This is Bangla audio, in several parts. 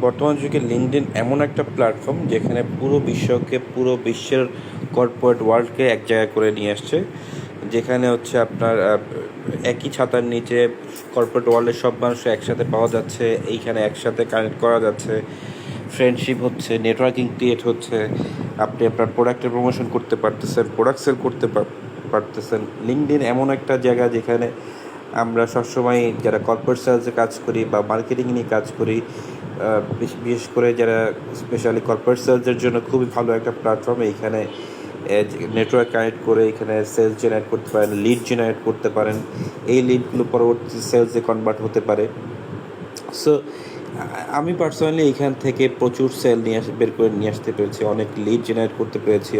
বর্তমান যুগে লিঙ্কডইন এমন একটা প্ল্যাটফর্ম যেখানে পুরো বিশ্বের কর্পোরেট ওয়ার্ল্ডকে এক জায়গায় করে নিয়ে আসছে, যেখানে হচ্ছে আপনার একই ছাতার নিচে কর্পোরেট ওয়ার্ল্ডের সব মানুষ একসাথে পাওয়া যাচ্ছে, এইখানে একসাথে কানেক্ট করা যাচ্ছে, ফ্রেন্ডশিপ হচ্ছে, নেটওয়ার্কিং ক্রিয়েট হচ্ছে, আপনি আপনার প্রোডাক্টের প্রমোশন করতে পারতেছেন, প্রোডাক্ট সেল করতে পারতেছেন। লিঙ্কডইন এমন একটা জায়গা যেখানে আমরা সবসময় যারা কর্পোরেট সেলসে কাজ করি বা মার্কেটিং নিয়ে কাজ করি, বিশেষ করে যারা স্পেশালি কর্পোরেট সেলসের জন্য খুবই ভালো একটা প্ল্যাটফর্ম। এইখানে নেটওয়ার্ক কানেক্ট করে এখানে সেলস জেনারেট করতে পারেন, লিড জেনারেট করতে পারেন, এই লিডগুলো পরবর্তী সেলসে কনভার্ট হতে পারে। সো আমি পার্সোনালি এখান থেকে প্রচুর সেল বের করে নিয়ে আসতে পেরেছি, অনেক লিড জেনারেট করতে পেরেছি।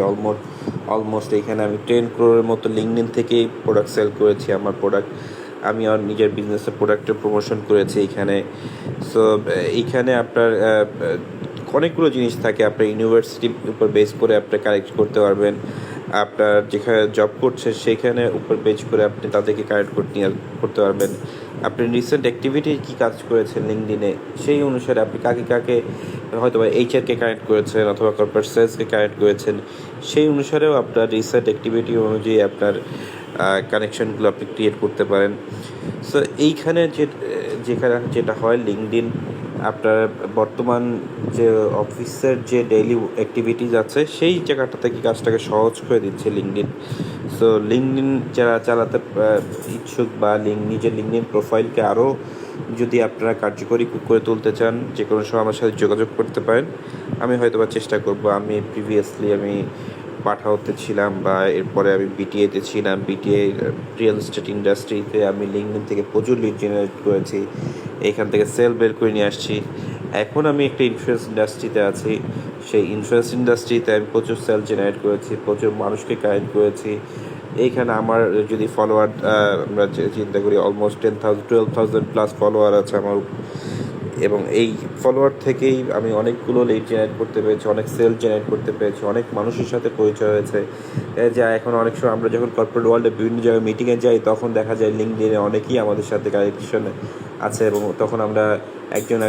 অলমোস্ট এখানে আমি 10 crore মতো লিঙ্কডইন থেকেই প্রোডাক্ট সেল করেছি। আমার প্রোডাক্ট আমি আমার নিজের বিজনেসের প্রোডাক্টের প্রমোশন করেছি এইখানে। সো এইখানে আপনার অনেকগুলো জিনিস থাকে, আপনার ইউনিভার্সিটির উপর বেস করে আপনি কানেক্ট করতে পারবেন, আপনার যেখানে জব করছে সেখানে উপর বেস করে আপনি তাদেরকে কানেক্ট করতে পারবেন। আপনি রিসেন্ট অ্যাক্টিভিটি কী কাজ করেছেন লিঙ্কডইনে, সেই অনুসারে আপনি কাকে হয়তো বা এইচআরকে কানেক্ট করেছেন অথবা কর্পোরেট সেলসকে কানেক্ট করেছেন, সেই অনুসারেও আপনার রিসেন্ট অ্যাক্টিভিটি অনুযায়ী আপনার কানেকশনগুলো আপনি ক্রিয়েট করতে পারেন। সো এইখানে যেটা হয়, লিঙ্কডইন আপনার বর্তমান যে অফিসের যে ডেইলি অ্যাক্টিভিটিস আছে সেই জায়গাটা থেকে কাজটাকে সহজ করে দিচ্ছে লিঙ্কডইন। সো লিঙ্কডইন যারা চালাতে ইচ্ছুক বা নিজের লিঙ্কডইন প্রোফাইলকে আরও যদি আপনারা কার্যকরী করে তুলতে চান, যে কোনো সময় আমার সাথে যোগাযোগ করতে পারেন। আমি হয়তো বা চেষ্টা করব। আমি প্রিভিয়াসলি পাঠাওতে ছিলাম বা এরপরে আমি বিটিএতে ছিলাম। বিটিএ রিয়েল এস্টেট ইন্ডাস্ট্রিতে আমি লিঙ্কডইন থেকে প্রচুর লিড জেনারেট করেছি, এইখান থেকে সেল বের করে নিয়ে আসছি। এখন আমি একটা ইন্স্যুরেন্স ইন্ডাস্ট্রিতে আছি, সেই ইন্স্যুরেন্স ইন্ডাস্ট্রিতে আমি প্রচুর সেল জেনারেট করেছি, প্রচুর মানুষকে কানেক্ট করেছি। এইখানে আমার যদি ফলোয়ার আমরা চিন্তা করি, অলমোস্ট 12,000 প্লাস ফলোয়ার আছে আমার, এবং এই ফলোয়ার থেকেই আমি অনেকগুলো লিড জেনারেট করতে পেরেছি, অনেক সেল জেনারেট করতে পেরেছি, অনেক মানুষের সাথে পরিচয় হয়েছে। যা এখন অনেক সময় আমরা যখন কর্পোরেট ওয়ার্ল্ডে বিভিন্ন জায়গায় মিটিংয়ে যাই, তখন দেখা যায় লিঙ্কডইনে অনেকেই আমাদের সাথে কানেকশন আছে, এবং তখন আমরা একজন